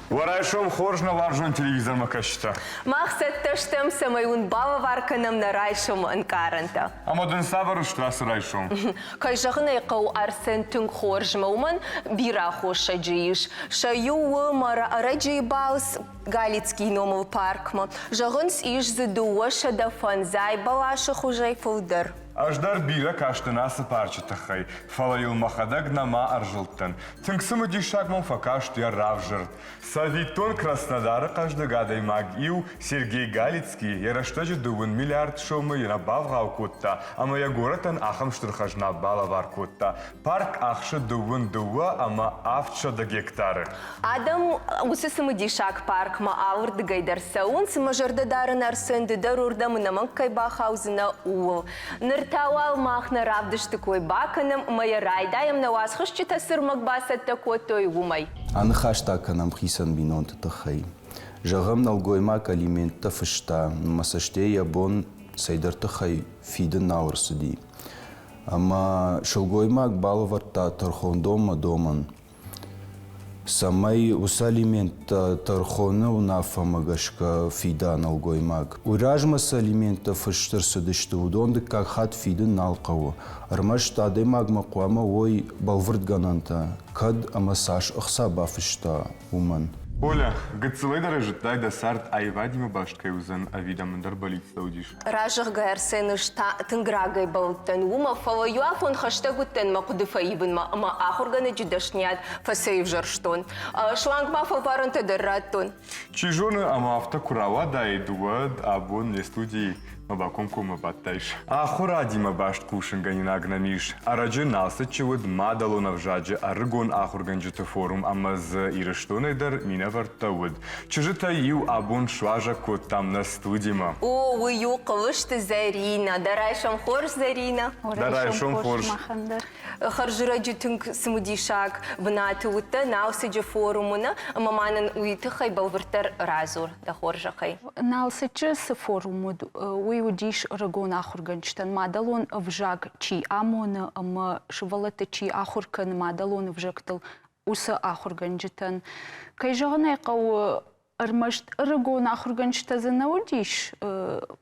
Варайшом хоржна ларжон телевизор макашта. Мақсат таштым самайун бава варканам на райшом анкаранта. Амадын сабару штрас райшом. Кайжағын айқау арсен түн хоржмауман бира хоша джииш. Шаю мара араджи баус Галицкий номов паркма. Жағынс иш задуа шада фанзай балаша хужай фулдар. Аждар бира каштынасы парчатахай. Фалаил махадаг нама аржилтан. Тынксымы дишагмон факашт я равжыр. Савитон Краснодара каждыгадай магил Сергей Галицкий яраштажы дувын миллиард шомы янабав гавкутта. Ама я горатан ахам штырхажна бала варкутта. Парк ахшы дувын дуа, ама автша да гектары. Адам усысымы дишаг паркма ауырды гайдар саун сымажырды дарын арсынды дарурда мынаман кайбахаузына уыл. Ныртауал махна равдышты кой баканым мая райдаем на вас хышчита сырмак басат такой той умай. Аны хаштаканам хисан бинонты тахай. Жағам налгоймак алиментта фышта, масаште ябон сайдар тахай фиден наурсуди. Ама шылгоймак балварта тархондома доман. Самай ус алимента тархона унафа магашка фида налгоймак. Уражмас алимента фыштыр судышты удонды как хат фиден налқаву. Армаш тадай магма қуама ой балвард гананта. Кад амасаш ахса бафышта уман. Оля, гыцылай даражыт да сарт айвадима башткай узан авидамындар болится удиш. Ражық гайрсен ұшта тынграгай балыттан ума фалаю афон хаштагуттен мақуды фаибын ма ахурганы жүдашният фасаив жарштон. Шланг мафа варынты дырраттон. Чижоны ама авто курава да идуад абон не студии мабаком кома баттайш. Ахура дима башт кушанганин агнамиш. Араджы налсы чевуд мадалона в жадже аргон ахурганджыты форум амаз ирыштонайдар мина вартауд. Чужыта ю абон шважа кот там на студима. О, ую қылышты Зарина. Дарайшам хорш Зарина. Дарайшам хорш. Харжыра жүтінг сымудишак вынаты утта наусыджы форумына маманын уйты хай балвыртар разур да хоржақай. Налсычы сы форумуд уйудиш рагон ахурганчтан мадалон вжак чи амоны ама шывалаты чи ахуркан мадалон вжактыл усы ахурганчтан. Кайжағын айқау Армашт рагон ахурганчтазы наудиш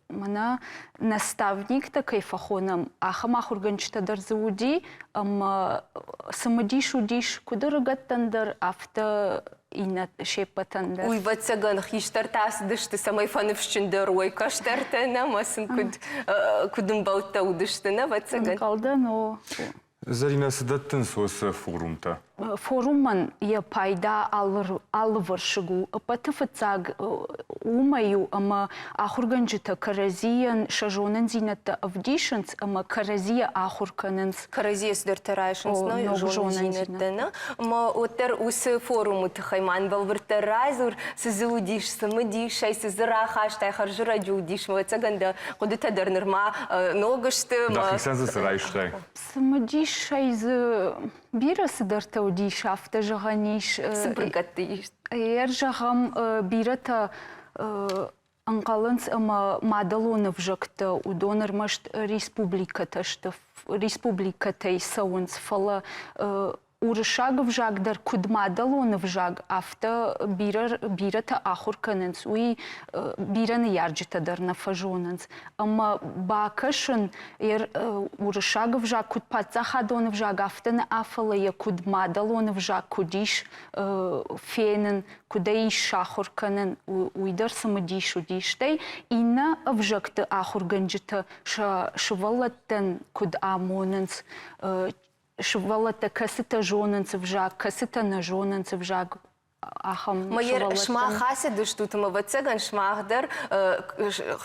мана наставник такой фахоном ахам ахурганчтадар зауди ама самадиш удиш куда рагаттандар авто инат шепатандар. Уй ватсаган хиштартас дышты самай фанывшчындар ой каштартана масын кудым балтта удыштына ватсаган. Калдан о. Зарина садаттын сосы форумта. Форуман я пайда алваршыгу, патыфыцаг умаю, ама ахурганжыта каразиян шажонан зинатта авдишанс, ама каразия ахуркананс. Каразия сдартарайшанс, но жонан зинаттана. Ама отар усы форуму тахайман балвырта разур, сызудиш, самадиш, ай сызырахаш, тай харжыра джудиш, ватсаганда, кудыта дарнырма ногашты. Да, хисан засырайштай. Самадиш, ай бирасы дарта удиш, авто жағаниш. Сыбыргаттыйш. Ер жағам бирата анқалынс ама мадалонов жакта удонар машт республикатай сауынс фала урышагов жагдар кудмадалонов жаг авто бирата ахурканынс уи бираны ярджитадар нафажонынс. Ама бакашын ер урышагов жаг кудпацахадонов жаг автоны афала я кудмадалонов жаг кудиш фенын кудаиш шахурканын уйдар самадиш удиштай ина авжакты ахурганджита шывалаттан куд амонынс Швалата касыта жонанцы вжак, касыта на жонанцы вжак, ахам Майер шмахасе дыштут мавацаган шмахдер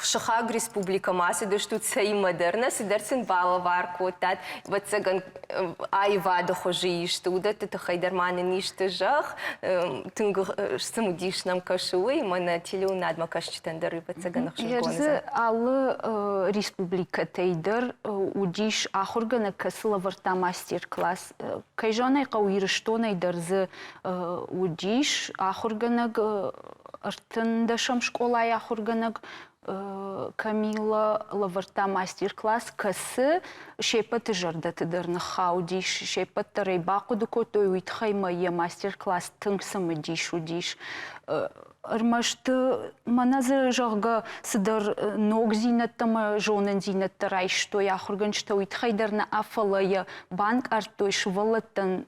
шахаг республика масе дыштут сей модерна сидерсен балавар котат вацаган айвада хожи иштуда ты хайдерманы ништы жах тынг самудишнам кашуй мана телеунад макашчтендер вацаганах Ерзі алы республика тейдер удиш ахургана касыла варта мастер-класс. Кайжанай қауирыштонай дырзы удиш ахурганаг артындашам школай ахурганаг Камила лаварта мастер-класс касы шепат жардаты дырны хаудиш шепат рейбаку дукотой уитхайма е мастер-класс тыңсымы диш удиш. Армашты маназы жағға сыдар ног зинаттама жонын зинатты райштой ахурганшта уитхайдарна афалая банк артой швалаттан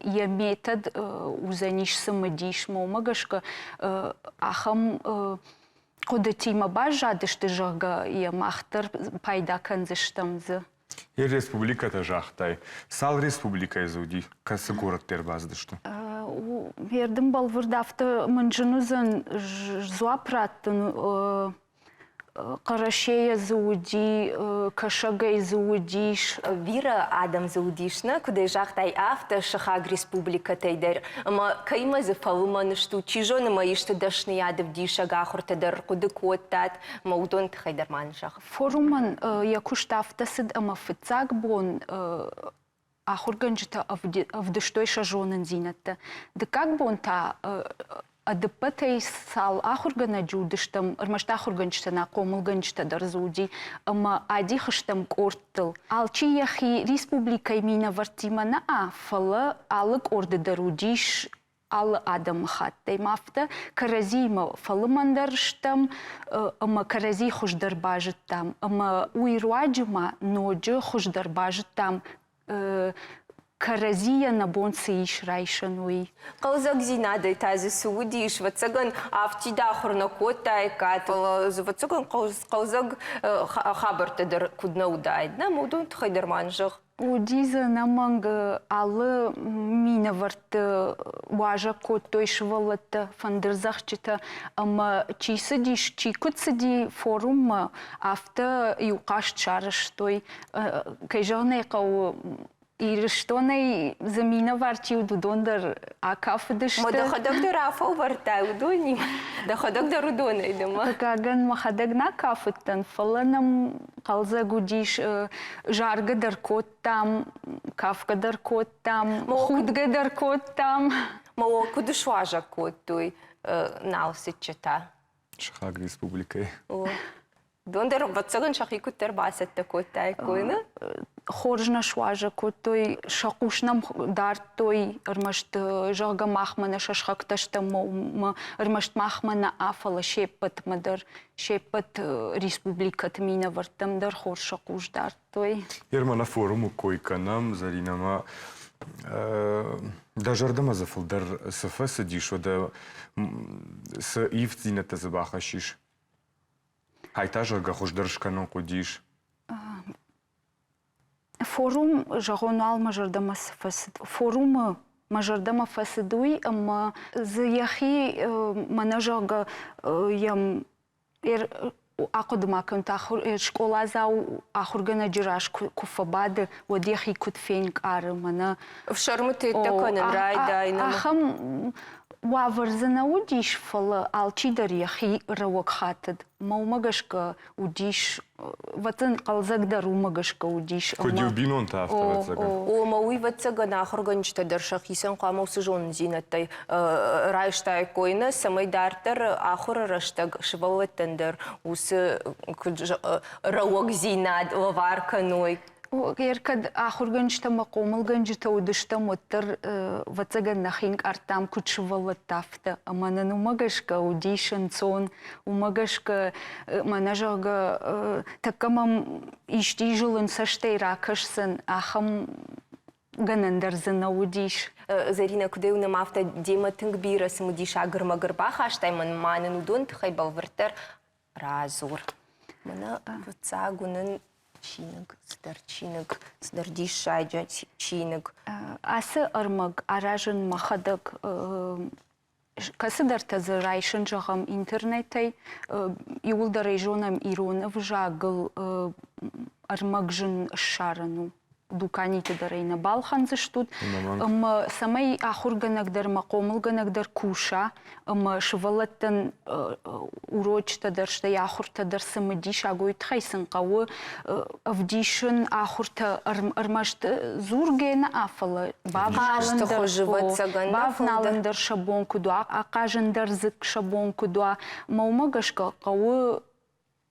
я метод узаниш самодиш момагашка ахам кодатима бажадышты жағға я махтар пайда канзыштамзы. Ер республиката жахтай. Сал республика изуди. Касы город тербаздышты. Ердім балвырдафты манжынузын зуапраттын Карашея зауди, Кашагай заудиш. Вира Адам заудишна, куда жахтай авто шахаг республика тейдер. Ама кайма зафалума нашту, чижона маишты дашны ядов диша гахур тедер куда коттат, маудон тхайдерман жах. Форуман якуштафтасыд ама фыцак бон ахурганжыта авдыштой шажонын зинатта. Да как бон та адыппатай сал ахургана джудыштам, армашта ахурганчтана комылганчта дарзуди, ама адихыштам корттыл. Алчи яхи республикай мина вартимана фала алык орды дарудиш, алы адам хаттай мафта, каразима фалымандарштам, ама карази хуждар бажыттам, ама уируаджима ноджы хуждар бажыттам, Каразия на бонцы иш райшануи. Калзак зинады тазы суудиш, вацаган авти дахур на котай кат, вацаган калзак хабар тедер кудна удайдна, мудун тхайдерман жах. Удиза наманг алы мина варты важа коттой швалата фандерзахчита, ама чисадиш, чикутсади форум авто юкаш чараштой, кайжанай кау Ирыштонай замина варчи удондар акафдышты. Ма доходок до рафа вартай удони, доходок до рудонай дома. Каган махадак на кафыттан фаланам калза гудиш жарга даркот там, кафка даркот там, худга даркот там. Ма куда шважа коттой наусит чета. Шахаг республикой. Дондер вацаган шахикут тербасет такой тайкойна. Хоржна шважа котой шакушнам дар той армашт жага махмана шашхакташтам армашт махмана афала шеппат мадар шеппат республикат мина вартам дар хор шакуш дар той. Ерма на форуму койканам заринама дажардама зафылдар сыфа сыдишо да с ивцината забахашиш. Хайта жага хуждаршканон кудиш. Форум жагонал мажардама фасид. Форум мажардама фасидуй, ама заяхи манажага ям акудмакам тахур школа зау ахургана жираш куфабад водехи кутфенк ары мана. В шармуте таконен райдайна. Ахам ваварзана удиш фала алчидар яхи равак хатад. Маумагашка удиш ватан қалзагдар умагашка удиш. Кодиубинон тафтавацага. О мауи вацаган ахурганчта даршах исан қамаусы жон зинаттай райштай койна самайдартар ахура раштаг швалаттандар усы равак зинад лаварканой. Еркад ахурганчта мақомылганчта удышта моттар вацаган нахинг артам кучвалаттафта. Аманан умагашка удишан цон, умагашка манажага такамам ишти жылын саштай ракашсан ахам ганандарзана удиш. Зарина, куда у нас авто дема тынгбира самудиш агрмагрба хаштай манан удон тхай балвартар разур. Мана вацагунын чиник, старчинок, сдардишай чиник. Асы армаг аражын махадак Касыдарта зырайшын жағам интернетей, иулда рейжонам иронов жагыл армагжын шарану. Дуканите дарейна балхан заштут. Самай ахурганагдar мақомылганагдar куша. Шывалаттан урочтадар, шта яхуртадар самадиш агойт хайсын қауы. Авдишын ахурта армашт зургена афала. Бавналандар шабон кудуа. Ақажандар зык шабон кудуа. Маумагашка қауы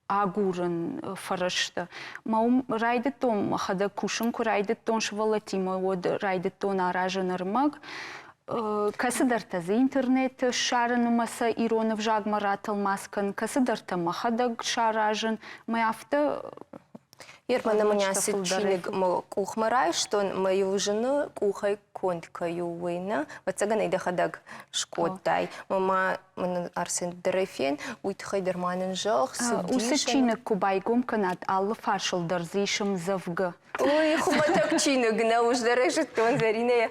агурын фарашта. Маум райдетон махада кушынку райдетон швалатима од райдетон аражын армаг. Касыдарта за интернет шарынымаса иронов жагма ратылмаскан. Касыдарта махада шаражын. Маяфта Ермана меня сечиник кухмарай, что мою жену кухай конткаю война. Вот цаган ида хадаг шкотай. Мама Арсен Дерефен уйтхай дерманен жах. Усечиник кубайгум канат алла фаршал дарзишем завга. Ой, хубатак чиник, на уж дарежит тон Зарина. Я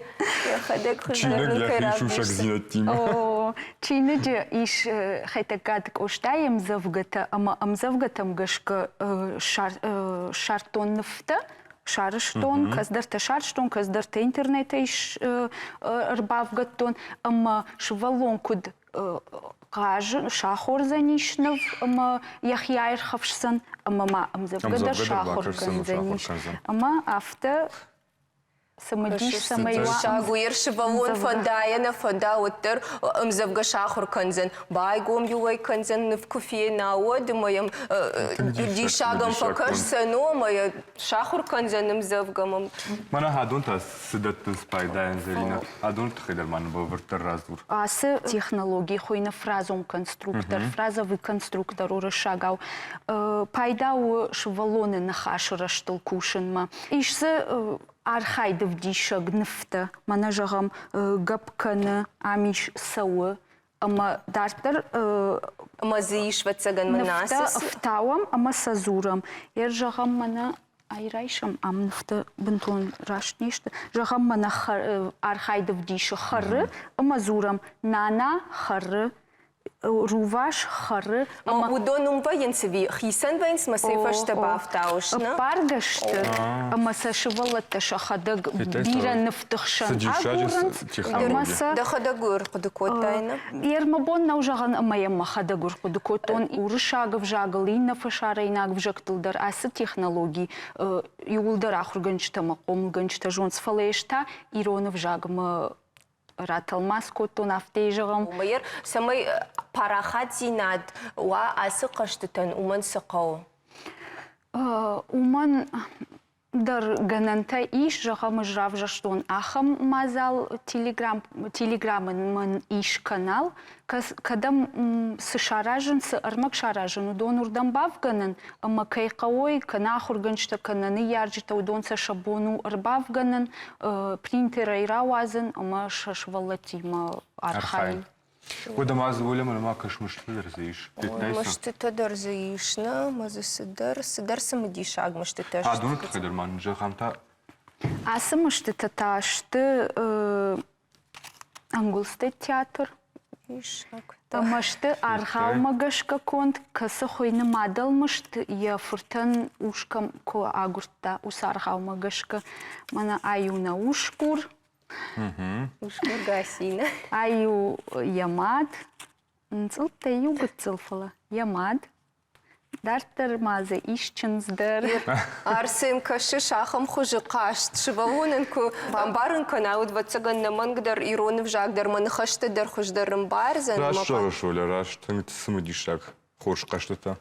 хадаг Чиник я хочу шаг зинатима. Чиниджи иш хайтакатк оштаем завгата, ама амзавгатам гашка шартон нафта. Шарштон, каздарта шарштон, каздарта интернета иш рбавгатон, ама швалон куд кажы шахор занишнов, ама яхьяйр хавшсан, ама амзавгада шахор заниш, ама авто самадиш самайва. Шагуир швалон фандаяна фанда оттер амзавга шахор канзан. Байгом юай канзан в кофе на од, моем дишагам покажся, но моя шахор канзан амзавгам. Мана хадунта сидат спайдаен Зарина. Хадунта хидерман бавртер раздур. Асы технологии хойна фразом конструктор, фразовый конструктор урышагау. Пайдау швалоны нахашыра штылкушынма. Ишсы архайдов диша гнфта, мана жағам гапканы амиш сауы, ама дартар Ама зииш ватсаган манасыс. нфта втауам, ама сазурам. Ер жағам мана айрайшам, ам нфта бінтон рашнешті. Жағам мана архайдов диша хары, ама зурам. Нана хары, руваш хары, Ама удонум ваенцеви, хисан ваенц масрифашта бафтаушна. паргашты, ама сашывалатта шахадаг биран нфтықшан агуран, амаса Да хадагур кудукотайна. ермабон наужаган амаямма хадагур кудукотон, урышагов жагал, инна фашарайнаг вжактылдар, асы технологии, юлдар ахурганчта мақомганчта жонс фалешта, иронов жагма раталмас котон афтейжагам. Умайер самай парахат зинат, ва асы қаштытан уман сақау. Уман дар гананта иш жағамы жрав жаштон ахам мазал телеграмын ман иш канал, кадам сы шаражын, сы армак шаражын, удон урдан бавганын, ама кайқауой канахур ганчта кананы ярджита удон са шабону арбавганын, принтера ирауазын, ама шашвалатима архай. Удамаз волем, ама кашмышты дерзиш. Мышты тадар заишна, мазы сыдар самадиш аг мышты таш. Хадунта хидерман жахамта. Асы мышты таташты ангулсты театр. Тамашты архаумагашка конт, касы хойны мадалмышты, я фуртан ушкам ко агурта ус архаумагашка. Мана аюна ушкур. Ушкур гасина. Аю ямад. Нцыл таю гыцылфала. Ямад. Дартар мазы ишчынздар. Арсен кашы шахам хужы қашт. Шывалонынку бамбарын канауд ватсаган намангдар иронов жагдар манахаштадар хуждарым барзан. Раш шоля, раш тыңты самадишак. Хош каштата.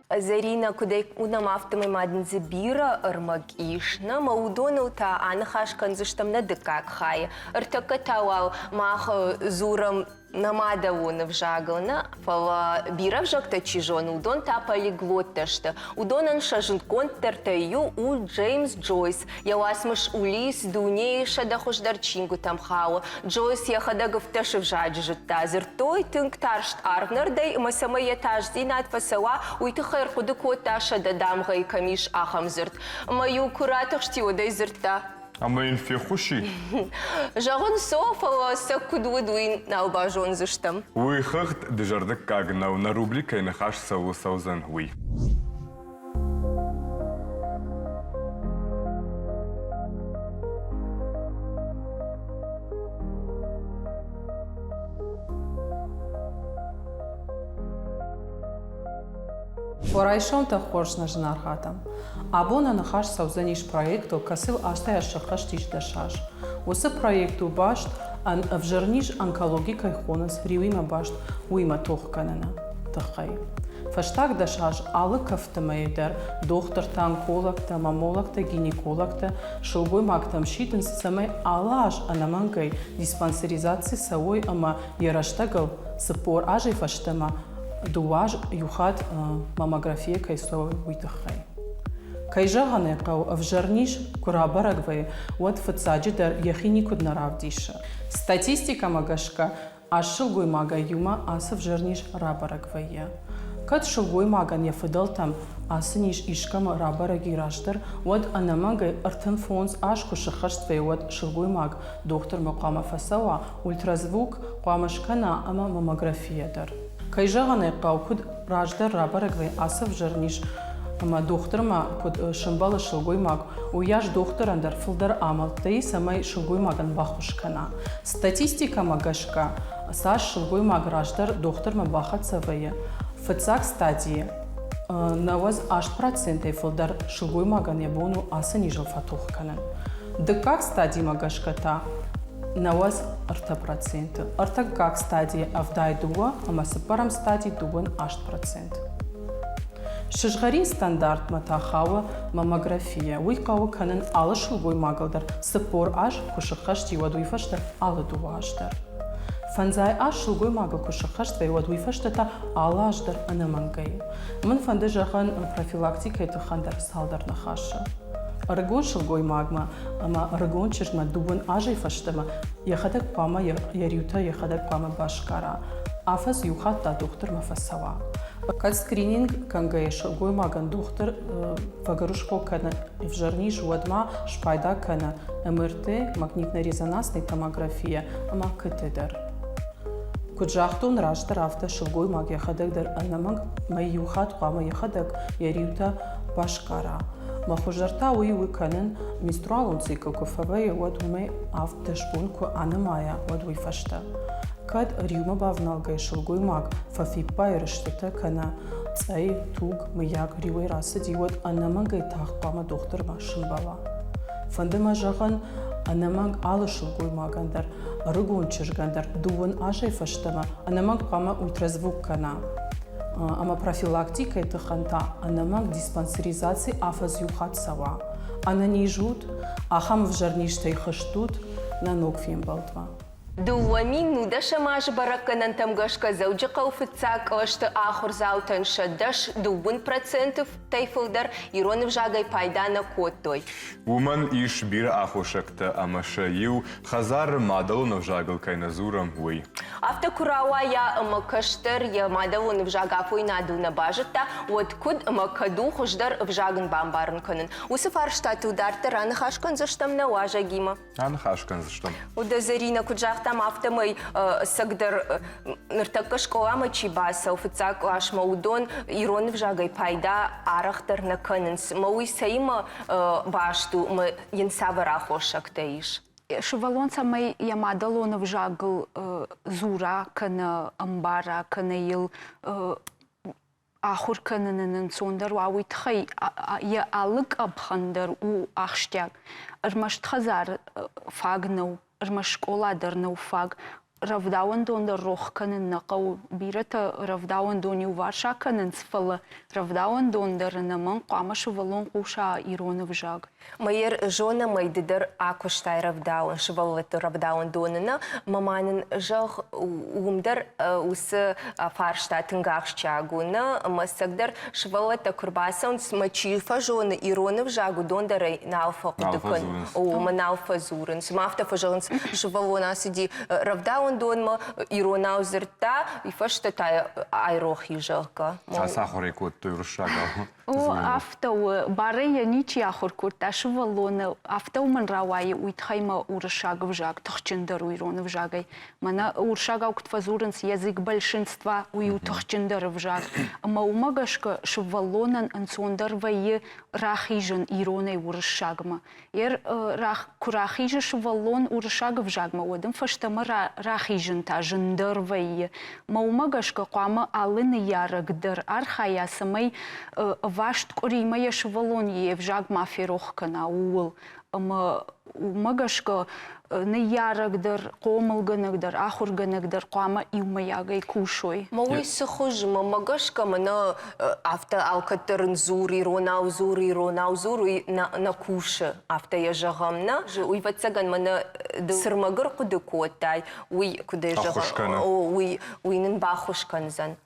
Зарина, куда унам автомой мадн забира, армаг ишна, маудону та анахашкан заштам на дыкак хай. Артакатавал мах зурам намада вон вжагална, фала бира вжакта чижон, удон та полиглотташта. Удонан шажун контертаю у Джеймс Джойс. Я васмаш улис дунейша да хождарчингу там хау. Джойс я хадагов ташив жаджжут тазер. Той тынк таршт арвнардай, ма самая таждинат фасала, уйтахар худукот таша да дамгай камиш ахамзерт. Мою куратах штиодай зерта. А мы инфехуши. Жағын софала сакудуадуин налбажон зыштам. Уйхахт дежардак кагнау на рубли кайнахаш саву саузан уй. Որայշոն տը խորշ նժնար հատամ։ Աբոնը նխաշ սավզանիշ պրոյեկտո կասիլ աշտայ աշախաշ տիշ դաշաշ։ Ոսը պրոյեկտու բաշտ ան վժրնիշ անկալոգիկայ խոնս հրիվիմը բաշտ ուիմը թող կանանա տխայ։ Ֆաշտակ դաշաշ ալը կվտմը եդեր դողտր տան կոլակտը, մամոլակտը, գինիկոլակտը, շլգոյ մակտամ շիտն սմայ ալաշ անամանգայ դիսպանսերիզացի սավոյ ըմա երաշտագլ սպոր աժի ֆաշտեմա դուաժ յուխատ մամոգրաֆիա կայսով ուիտխայ։ Կայժաղան եկավ վժարնիշ կուրաբարագվայ ոտ ֆծաջի դեր եղինի կուդնարավդիշը։ Ստատիստիկա մագաշկա աշıl գույ մագայումա ասը վժարնիշ ռաբարագվայ։ Կդ շլգոյ մագան եֆդալ там ասնիշ իշկամ ռաբարագի ռաշտեր ոտ անամագայ ըրթն ֆոնս աշկու շխաշտվայ ոտ շլգոյ մագ դոկտոր մոկամա ֆասավա ուլտразвук ყամաշքանա ამა մամոգրաֆիա դեր Կայժաղան եկավ կուդ ռաջդեր ռաբարագվայ ասը վժարնիշ Ама дохтырма под шымбалы шылгой маг, уяж дохтыр андер фылдыр амал, тей самай шылгой маган бахушкана. Статистика магашка, саш шылгой маг раждыр дохтырма бахат савая. Фыцак стадии, наваз аш проценты фылдыр шылгой маган ябону асы нижел фатухканан. Дыкак стадии магашка та, наваз арта проценты. Арта как стадии авдай дуа, ама сыпарам стадии дуан аш процент. Шыжғарин стандарт матахава мамография. Уйқауы канын алы шылгой магалдар. Сыпор аш кушықаш дивадуйфаштар алы дуаштар. Фанзай аш шылгой магал кушықаш дивадуйфаштар та алы аждар анамангай. Мын фанды жағын профилактика етіхандар салдар нахашы. Рыгон шылгой магма, ама рыгон чырма дубын ажайфаштама. Яхадак пама ярюта, яхадак пама башкара. Афаз юхатта доктор мафасава. Кад скрининг канга шылгой маган доктор вагарушко кана вжарни жуадма шпайда кана МРТ магнитно-резонансный томография ама катедер. Куджахтун раштар авто шылгой маг яхадак дар анамаг май юхат қама яхадак яриута башкара. Махужарта уи канен менструалун цикл кофавай вад умай автошпун ко анамая вад уи фашта. Кад рюма бавналгай шылгой маг фафипа ирыштыта кана цай туг маяк риуай расы дивод анамангай тахпама доктор машинбала. Фандыма жаған анаманг алы шылгой магандар, рыгун чыргандар, дувын ажай фаштама, анаманг пама ультразвук кана. Ама профилактика это ханта, анаманг диспансеризации афаз юхат сава. Ананижут, ахам вжарништай хаштут, на ног фимбалтва. Дуамин нудаша маж бараканан там гашка зауджикал фицак ашты ахур заутан шадаш дубун процентов тайфылдар иронов жагай пайдана коттой. Уман иш бир ахушакта амашаил хазар мадалунов жагал кайназурам уй. Автокурава я макаштер я мадалунов жагафуй надуна бажата вот куд макаду хуждар вжаган бамбарн канан. Усыфар штаты ударта раны хашкан заштам на важагима. Анхашкан заштам. Удазарина куджах там автомой сагдар ныртакка школама чибаса уфицак аш маудон иронов жагай пайда арахтар на кананс. Мауи саима башту ма янсавара хошактаиш. Шывалонца май ямадалонов жагл зура кана амбара кана ил ахур кананын сондар уауит хай я алык абхандар у ахштяг армашт хазар фагнау армаш школадар нау фаг равдауан дондар рох канын нақау бирата равдауан дони уварша канын сфала равдауан дондар наман қама шывалон қуша иронов жаг. Майер жона майдидер акуштай равдауан шывалвату равдауан донына маманын жаг умдар усы фарштатын гахшчагуна масагдар шывалвата курбасан смачифа жона иронов жагу дондарай налфа кудукан. О, маналфа зурын. Смафта фажаланс шывалона сиди равдауан даван дон ма иронау зерта и фашта та айрохи жака. Сахар кот той рушагал. О автоу барыя нич яхор курта швалона автоу ман равай уйтхайма уршаг вжаг тохчендер уйрон вжагай. Мана уршага уктфазуренс язык большинства уй тохчендер вжаг. Ма умагашка швалонан ансондер вае рахижен ироне уршагма. Рах курахиже швалон уршаг вжагма одем фаштама рахижен та жендер вае. Ма умагашка қама алын ярагдер архая самай Вашт курима ешвалон евжаг мафирох кана уул. Умагашка не ярагдер, комылганагдер, ахурганагдер, қама иумаягай кушой. Мауи схож, магашка мана авто алкатерн зури, ронау зури на куше авто яжагамна. Уй вацаган мана сырмагар куды котай, уй куды яжагам, уй нин бахушканзан.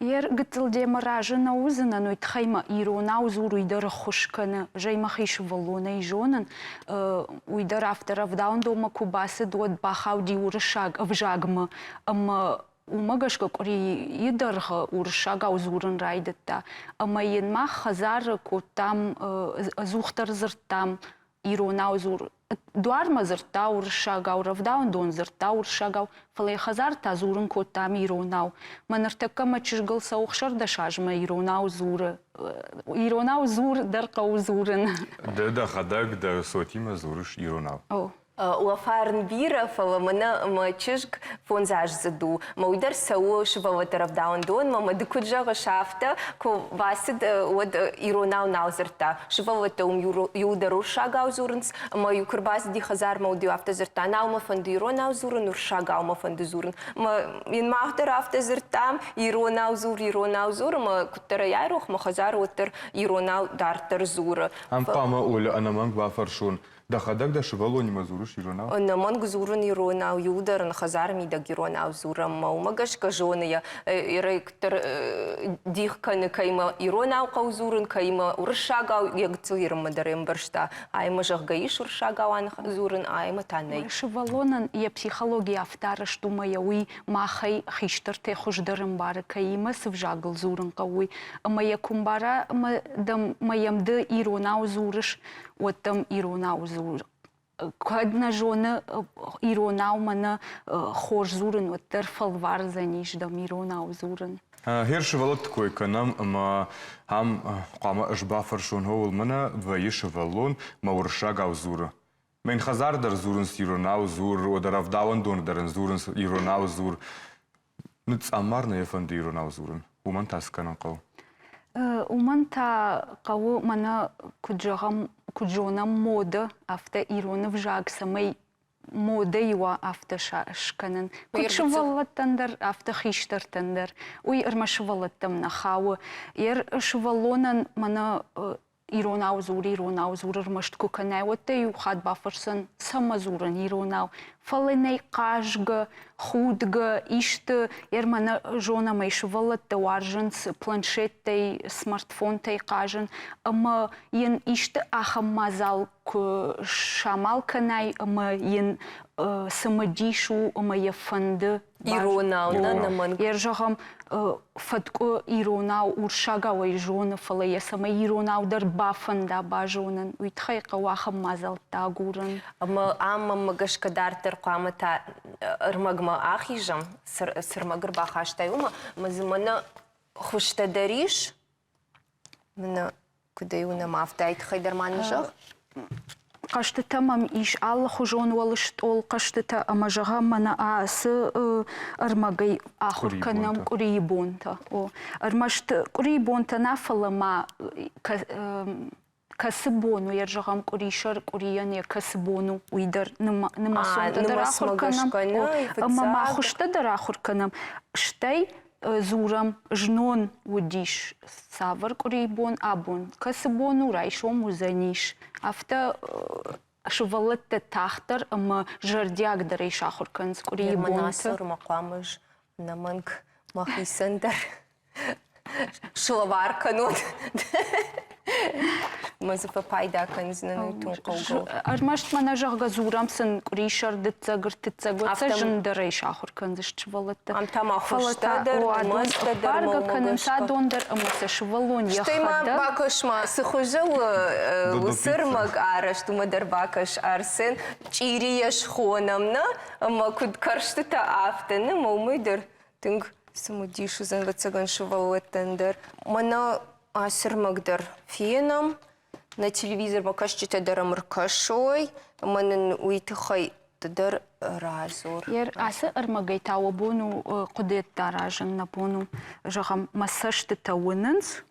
Гытылде маража наузына, но итхайма иронау зур уйдара хушкана, жайма хиш валона и жонан, уйдара авторов даун дома кубасы дот бахау ди уршаг вжагма, умагашка кори идарха уршага узуран райдата, ен мах хазар котам зухтар зыртам иронау зур. Дуарма зыртау уршагау, равдаун дон зыртау уршагау, фалай хазар та зурын коттам иронау. Манартакка мачышгыл саухшар да шажма иронау зуры. Иронау зур дарқау зурын. Да хадаг да сотима зурыш иронау. Уафарн бира фала мана мачышг фонзаж заду. Маудар сау швала таравдаун дон, мама декуджага шафта, ко васид от иронау наузерта. Швала таум юдару шагау зуренс, ма юкурбаз ди хазар мауди афта зерта. Наума фанду иронау зурен, уршагау ма фанду зурен. Ма ин махтер афта зертам, иронау зур, ма куттара яйрух, ма хазар отер иронау дартер зура. Ампама оля анаманг вафаршун. Да хадаг да швалони мазурыш иронау. Наманг зурен иронау юдарн хазар мидаг иронау зурам маумагашка жоная иректер дихканы кайма иронау каузурен кайма уршагау ягцил ирмадарем баршта айма жаггаиш уршагауан зурен айма таней. Швалонан я психология автара штумая уй махай хиштер те хуждарым бары кайма свжагл зурен кауй. Мая кумбара маямды иронау зурыш оттам иронау зур. Кадна жона иронау мана хож зурен оттер фалвар заниш дам иронау зурен. Херши валат такой канам, ма хам қама ажба фаршун хоул мана ваиш валон ма уршагау зура. Мен хазар дар зурен с иронау зур, одар авдауан дон дарен зурен с иронау зур. Ныц амарна ефанды иронау зурен. Уман тасканан қау. Уман та қау мана куджона мода авто ирона вжаг самай мода юа авто шканан. Кучвалаттандар авто хиштартандар. Уй ирмашвалаттам нахау. Швалонан мана иронау зур ирмашт куканайватта юхад бафарсан сама зуран иронау. Фалинай кажга, худга, ишты, мана жона майшвалатта варжанс планшеттай, смартфонтай кажан, ама ен ишты ахам мазал шамал канай, ама ен самадишу, ама ефанды. Иронау, на наманг. Жагам фатко иронау уршагау ай жона фалая сама иронау дар бафанда бажонан. Уйтхай кавахам мазал тагуран. Ама магашка дартер қамата ырмагма ахижам, сырмагыр бахаштай ума, мазымана хуштадариш, мана кудай уна мафтайт хайдарманы жақ? Қаштыта мам иш алла хужон валышт ол қаштыта амажаға мана асы ырмагай ахурканам курибонта. Ырмашт курибонта нафала ма касыбону ержагам куришар курияне касыбону уйдар нымасонда дарахурканам. Мама хушта дарахурканам. Штай зурам жнон удиш савар курибон абон. Касыбону райшом узаниш. Авто швалатта тахтар ама жардяг дарайш ахурканс курибонта. Манасыр мақамыш наманг махисандар. Шылавар канут. Мазыфа пайда канзна тункого. Армашт мана жага зурам сын ришар дыцагыр тыцагыр Автом- жындарай шахур кандышчвалата. Амтама хуштадыр, мастадыр, Парга канын мамогышка. садондар амаса швалон Штыма яхада. бакышма сыхужыл сырмак араш тумадар бакыш арсын чирияш хонамна ама куд карштыта афтаны мумыдыр тынг самудишу занвацаган шувалуаттандыр. Мана асырмагдыр фенам на телевизор бакаш читадар амыркашой манын уйтыхай тыдар разор. Ер асы армагай тау бону кудет таражын на бону жагам масашты тауынынс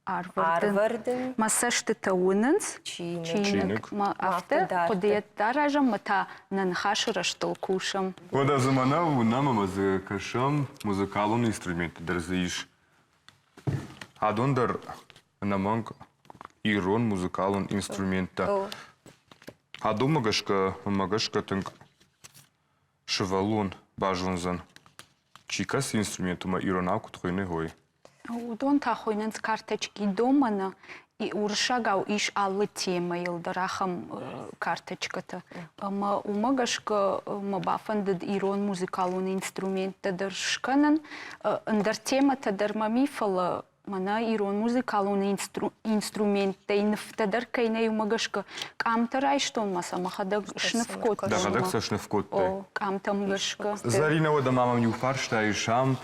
Арвардын масашты тауынынс чиник. чиник ма авты Автодар. кудет таражын мата нанхашыраш толкушам. Ода замана унама музыкашам музыкалун инструмент дерзиш. Адондар наманг ирон музыкалун инструмента. Аду магашка тынг шевалун бажунзан. Чикас инструментума иронау кутхойны гой. Удон тахойнынс карточки домана и уршагау иш аллы тема йылдырахам карточката. Ама умагашка мабафандыд ирон музыкалун инструментта дыршканын ындар темата дырмамифала мана ирон музыкалун инструментта инфтадар кайна умагашка камтарай штон маса махадаг шнывкот. Дагадак са шнывкоттай. О, камтам гашка. Зарина ода мамам юфаршта ишам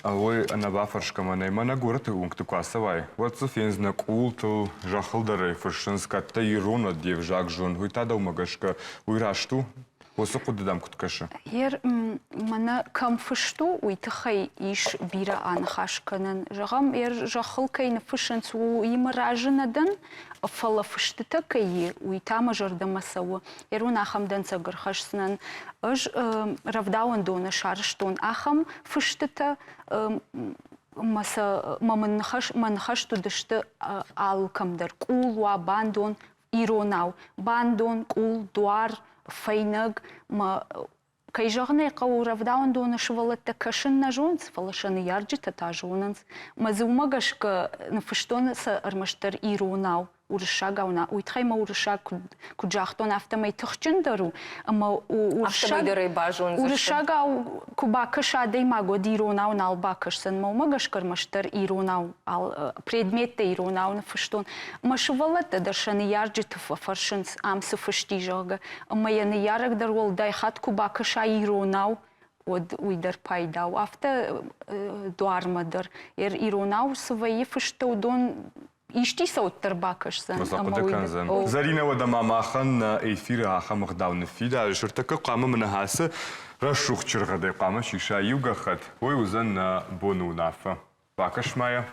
ой набафаршка манай мана горты ункты квасавай. Вот софензна култу жахылдары фыршынскатта ирона дев жак жон. Уйтада умагашка уйрашту. Осы куддам куткашы. Ер мана камфышту уйтыхай иш бира анхашканын. Жагам ер жахыл кайны фышынц у имаражынадан фала фыштыта кайы уйтама жардамасауы. Ер он ахамдан цагырхашсынан. Ыж равдауан дона шарыштон ахам фыштыта маса манхаш тудышты алкамдар. Кулуа бандон иронау. Бандон, кул, дуар, файнаг, ма кайжагне кауравдаун дона швалата кашын на жонс, фалашаны ярджита та жонанс. Ма зумагашка нафыштон са армаштар иронау. Уршагауна, уйтхайма уршаг куджахтон автомай тхчындару, ама Автомайдыры бажун. уршагау кубакыш адей маго диронау налбакышсын, ма умагашкар маштар иронау, предметте иронау нафыштон. Ма швалата даршаны ярджит фаршынс амсы фыштижага, ама яны ярагдар ол дайхат кубакыша иронау, од уйдар пайдау. Авто дуармадар, ер иронау свои фыштаудон ишти сауттар бакышсан. Зарина ода мамахан эфир ахам гдавны фида шуртака қамы мынахасы рашух чырғадай қамы шиша югахат. Ой узан на бону нафа. Бакаш мая.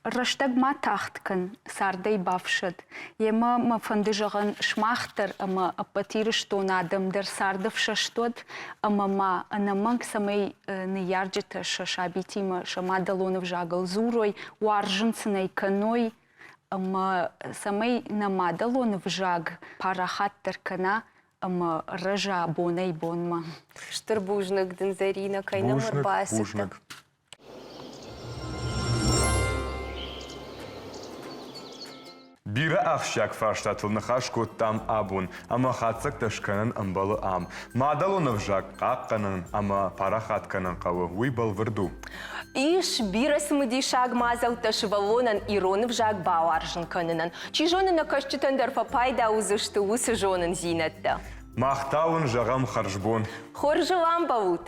Раштаг ма тахткан сардай бавшад. Ема ма фандыжаган шмахтар ама апатирыштон адамдар сардавша штод ама ма анаманг самай не ярджита шашабитима шамадалонов жагал зурой уаржынцынай каной ама самай намадалонов жаг парахаттар кана ама рыжа бонай бонма. Штырбужнак дын Зарина кайна мырбасыта. Бира ахшак фарштатылны хашкот там абун, ама хатсак ташканын амбалы ам. Мадалонов жак аққанын, ама парахатканын қавы уйбал вырду. Иш бирасмыди шаг мазал ташвалонан иронов жак бауаржын канынан. Чижонын акашчытандар фапайда узышты усы жонын зинетті. Мақтауын жағам харжбон. Хор жылам баут.